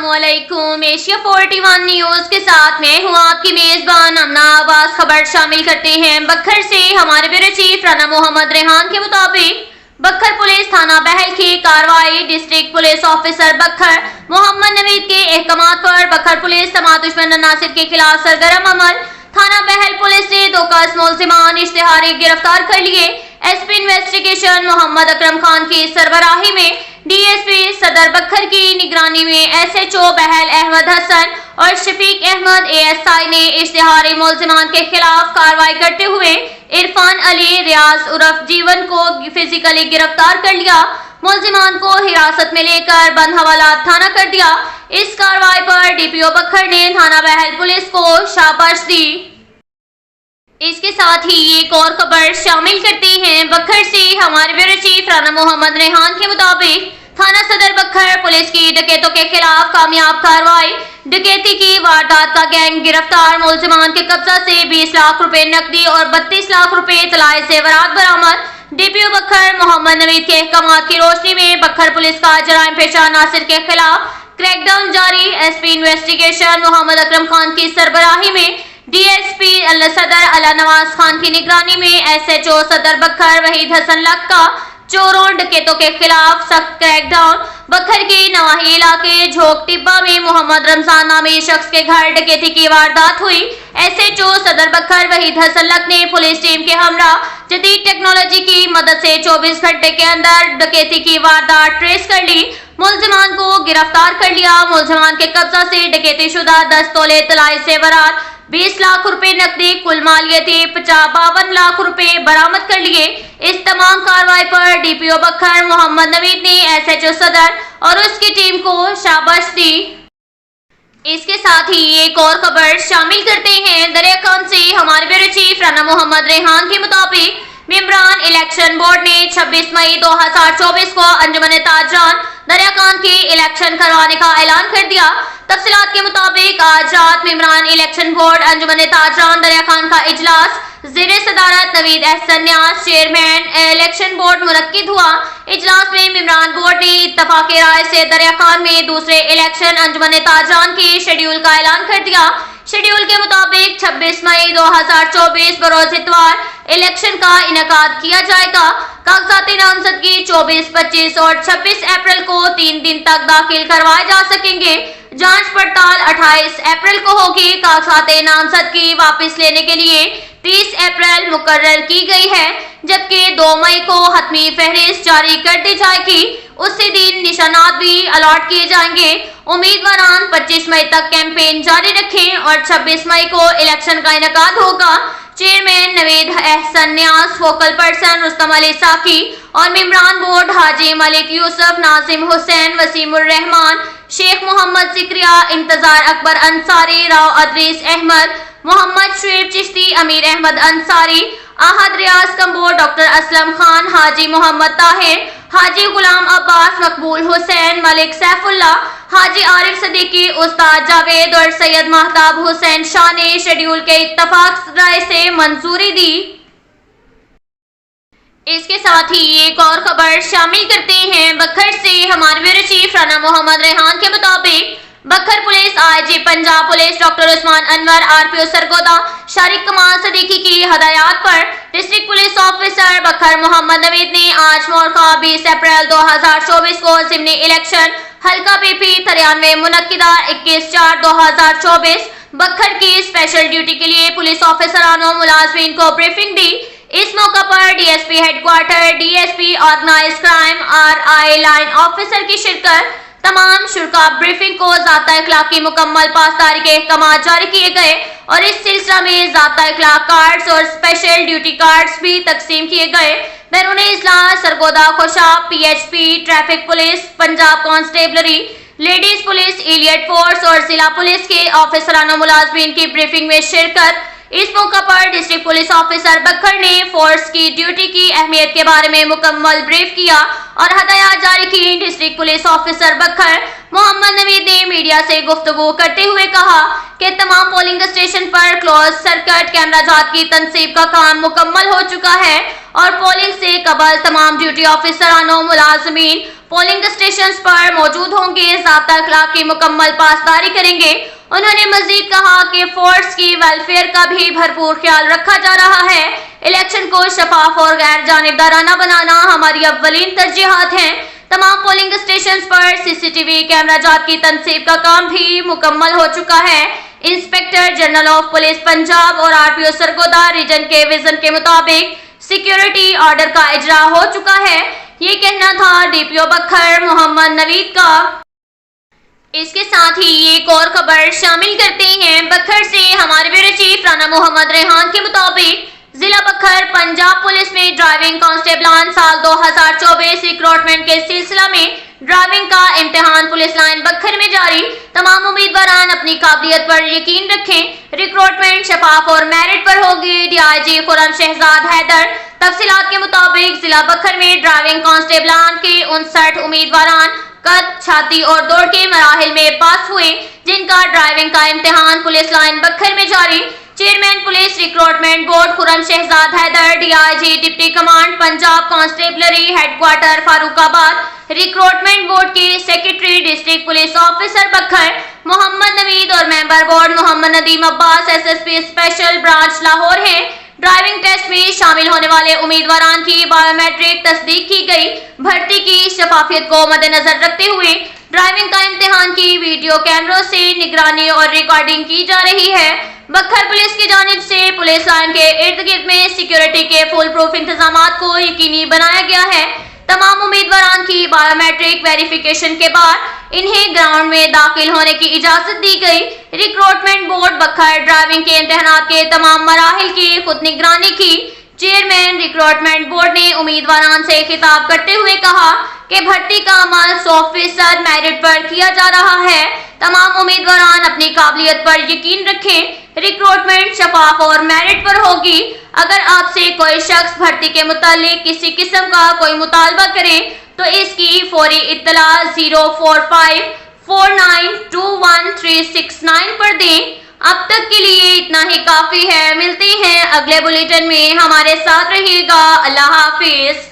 अस्सलामुअलैकुम। Asia 41 news के साथ मैं हूँ आपकी मेजबान अमना आवाज। खबर शामिल करते हैं बखर से। हमारे ब्यूरो चीफ राना मोहम्मद रेहान के मुताबिक बखर पुलिस थाना बहल की कार्रवाई। District police officer Bhakkar Muhammad Naveed के अहकामात पर बखर पुलिस तमाम दुश्मन नासिर के खिलाफ सरगर्म अमल। थाना बहल पुलिस ने 2 कस मुलजिमान इश्तिहारी गिरफ्तार कर लिए। एसपी इन्वेस्टिगेशन मोहम्मद अकरम खान की सरबराही में डीएसपी सदर बखर की निगरानी में एसएचओ बहल अहमद हसन और शफीक अहमद एएसआई ने इश्तिहारी मुलजिमान के खिलाफ कार्रवाई करते हुए इरफान अली रियाज उर्फ जीवन को फिजिकली गिरफ्तार कर लिया। मुलजिमान को हिरासत में लेकर बंद हवालात थाना कर दिया। इस कार्रवाई पर डीपीओ बखर ने थाना बहल पुलिस को शाबाश दी। इसके साथ ही एक और खबर शामिल करते हैं बखर से। हमारे ब्यूरो चीफ राना मोहम्मद रेहान के मुताबिक थाना सदर बखर पुलिस की डकैतों के खिलाफ कामयाब कार्रवाई। डकैती की वारदात का गैंग गिरफ्तार। मुलजिमान के कब्जा से 20 लाख रुपए नकदी और 32 लाख रुपए तलाए जेवरात बरामद। डीपीओ बखर मोहम्मद नवीद के अहकामात की रोशनी में बखर पुलिस का जराइम पेशा नासिर के खिलाफ क्रैकडाउन जारी। एसपी इन्वेस्टिगेशन मोहम्मद अकरम खान की सरबराही में डीएसपी सदर अला नवाज खान की निगरानी में एसएचओ सदर बखर वहीद हसन लक्का चोरों डकैतों के खिलाफ सख्त क्रैकडाउन। बखर के नवाही इलाके झोक टिब्बा में मोहम्मद रमजान नामी शख्स के घर डकैती की वारदात हुई। एसएचओ सदर बखर वहीद हसन लक ने पुलिस टीम के हमरा जदीद टेक्नोलॉजी की मदद से 24 घंटे के अंदर डकैती की वारदात ट्रेस कर ली। मुलजिमान को गिरफ्तार कर लिया। मुलजिमान के कब्जा से डकैती शुदा 10 तोले तलाए जेवरात 20 लाख रुपए नकदी कुल मालियती 52 लाख रुपए बरामद कर लिए। इस तमाम कार्रवाई पर डीपीओ बखर मोहम्मद नवीद ने एसएचओ सदर और उसकी टीम को शाबाश दी। इसके साथ ही एक और खबर शामिल करते हैं दरिया खान से। हमारे ब्यूरो चीफ राना मोहम्मद रेहान के मुताबिक मेंबरान इलेक्शन बोर्ड ने 26 मई 2024 को अंजुमन ताजरान दरिया खान के इलेक्शन करवाने का ऐलान कर दिया। तफसीलात के मुताबिक आज रात मेंबरान इलेक्शन बोर्ड अंजुमन ताजरान दरिया खान का इजलास ज़ेरे सदारत Naveed Ahsan Niaz chairman election board मुनक्किद हुआ। इजलास में मेंबरान बोर्ड ने इत्तफाक राय से दरिया खान में दूसरे इलेक्शन अंजुमन ताजरान के शेड्यूल का ऐलान कर दिया। शेड्यूल के मुताबिक 26 मई 2024 बरोज इतवार इलेक्शन का इनेकाद किया जाएगा। कागजाती नामजदगी 24, 25 और 26 अप्रैल को 3 दिन तक दाखिल करवाए जा सकेंगे। जांच पड़ताल 28 अप्रैल को होगी। कागजाती नामजदगी वापस लेने के लिए 30 अप्रैल मुकर्रर की गई है, जबकि 2 मई को हतमी फहरिस्त जारी कर दी जाएगी। उसी दिन निशानात भी अलॉट किए जाएंगे। उम्मीदवारान 25 मई तक कैंपेन जारी रखें और 26 मई को इलेक्शन का इनेकाद होगा। Chairman Naveed Ahsan Niaz, focal person Rustam Ali Saqi और मेंबरान बोर्ड हाजी मलिक यूसुफ, नाजिम हुसैन, वसीमुर रहमान, शेख मोहम्मद जिक्रिया, इंतजार अकबर अंसारी, राव अदरीस अहमद, मोहम्मद शुएब चिश्ती, अमीर अहमद अंसारी, आहद रियाज कंबोज, डॉक्टर असलम खान, हाजी मोहम्मद ताहिर, हाजी गुलाम अब्बास, मकबूल हुसैन, मलिक सैफुल्ला, हाजी आरिफ सदीकी, उस्ताद जावेद और सैयद महताब हुसैन शाह ने शेड्यूल के इत्तफाक राय से मंजूरी दी। इसके साथ ही एक और खबर शामिल करते हैं बखर से। हमारे ब्यूरो चीफ राना मोहम्मद रेहान के मुताबिक बखर police IG Punjab police doctor Usman Anwar, RPO Sargodha Shariq कमाल सदीकी की हदायत पर district police officer Bhakkar Muhammad Naveed ने आज मोरखा 20 अप्रैल 2024 को जिमनी इलेक्शन हल्का पीपी 93 मुनक्किदा 21/4/2024 बखर की स्पेशल ड्यूटी के लिए पुलिस ऑफिसरानों मुलाजमीन को ब्रीफिंग दी। इस मौका पर DSP headquarter, DSP organise crime, RI line officer की शिरकत। तमाम शुरा ब्रीफिंग को ज़ाब्ता इखलाक की मुकम्मल पासदारी के अहकाम जारी किए गए और इस सिलसिला में ज़ाब्ता इखलाक कार्ड्स और स्पेशल ड्यूटी कार्ड्स भी तकसीम किए गए। बैरून इजलास Sargodha Khushab, PHP, traffic police, Punjab constabulary, ladies police, elite force और जिला पुलिस के ऑफिसरानों मुलाजमीन की ब्रीफिंग में शिरकत। इस मौका पर डिस्ट्रिक्ट पुलिस ऑफिसर बखर ने फोर्स की ड्यूटी की अहमियत के बारे में मुकम्मल ब्रीफ किया और हदायत जारी की। District police officer Bhakkar Muhammad Naveed ने मीडिया से गुफ्तगू करते हुए कहा कि तमाम पोलिंग स्टेशन पर क्लोज सर्किट कैमरा जात की तनसीब का काम मुकम्मल हो चुका है और पोलिंग से कबल तमाम ड्यूटी ऑफिसरानों मुलाजमीन पोलिंग स्टेशन पर मौजूद होंगे, ज़ाब्ता अखलाक की मुकम्मल पासदारी करेंगे। उन्होंने मजीद कहा कि फोर्स की वेलफेयर का भी भरपूर ख्याल रखा जा रहा है। इलेक्शन को शफाफ और गैर जानिबदाराना बनाना हमारी अव्वलीन तरजीहात हैं। तमाम पोलिंग स्टेशन पर सीसीटीवी कैमरा जात की तनसीब का काम भी मुकम्मल हो चुका है। Inspector general of police Punjab और आरपीओ सरगोदा रीजन के विजन के मुताबिक सिक्योरिटी ऑर्डर का इजरा हो चुका है। ये कहना था डीपीओ बखर मोहम्मद नवीद का। इसके साथ ही एक और खबर शामिल करते हैं। बखर से हमारे ब्यूरो चीफ राना मोहम्मद रेहान के मुताबिक जिला बखर पंजाब पुलिस में ड्राइविंग कांस्टेबलान साल 2024 रिक्रूटमेंट के सिलसिला में ड्राइविंग का इम्तिहान पुलिस लाइन बखर में जारी। तमाम उम्मीदवारान अपनी काबिलियत पर यकीन रखें। रिक्रूटमेंट शफाफ और मेरिट पर होगी। डीआईजी खुरम शहजाद हैदर। तफसीलात के मुताबिक जिला बखर में ड्राइविंग कांस्टेबलान के 59 उम्मीदवारान कद, छाती और दौड़ के मराहिल में पास हुए, जिनका ड्राइविंग का इम्तिहान पुलिस लाइन बखर में जारी। Chairman police recruitment board Khurram Shahzad Haider, DIG deputy command Punjab constabulary headquarter Farooqabad, recruitment board के secretary district police officer Bhakkar Muhammad Naveed और member board Muhammad Nadeem Abbas SSP special branch Lahore हैं। ड्राइविंग टेस्ट में शामिल होने वाले उम्मीदवारान की बायोमेट्रिक तस्दीक की गई। भर्ती की शफाफियत को मद्देनजर रखते हुए ड्राइविंग का इम्तिहान की वीडियो कैमरों से निगरानी और रिकॉर्डिंग की जा रही है। बखर पुलिस की जानिब से पुलिस लाइन के इर्द गिर्द में सिक्योरिटी के फुल प्रूफ इंतजामात को यकीनी बनाया गया है। तमाम उम्मीदवारान की बायोमेट्रिक वेरिफिकेशन के बाद इन्हें ग्राउंड में दाखिल होने की इजाजत दी गई। रिक्रूटमेंट बोर्ड बखर ड्राइविंग के इम्तिहानात के तमाम मराहिल की खुद निगरानी की। चेयरमैन रिक्रूटमेंट बोर्ड ने उम्मीदवारान से खिताब करते हुए कहा कि भर्ती का अमल 100% मेरिट पर किया जा रहा है। तमाम उम्मीदवारान अपनी काबिलियत पर यकीन रखें। रिक्रूटमेंट शफाफ और मेरिट पर होगी। अगर आपसे कोई शख्स भर्ती के मुतालिक किसी किस्म का कोई मुतालबा करे तो इसकी फौरी इत्तला 0454921 पर दें। अब तक के लिए इतना ही काफी है। मिलते हैं अगले बुलेटिन में, हमारे साथ रहिएगा। अल्लाह हाफिज।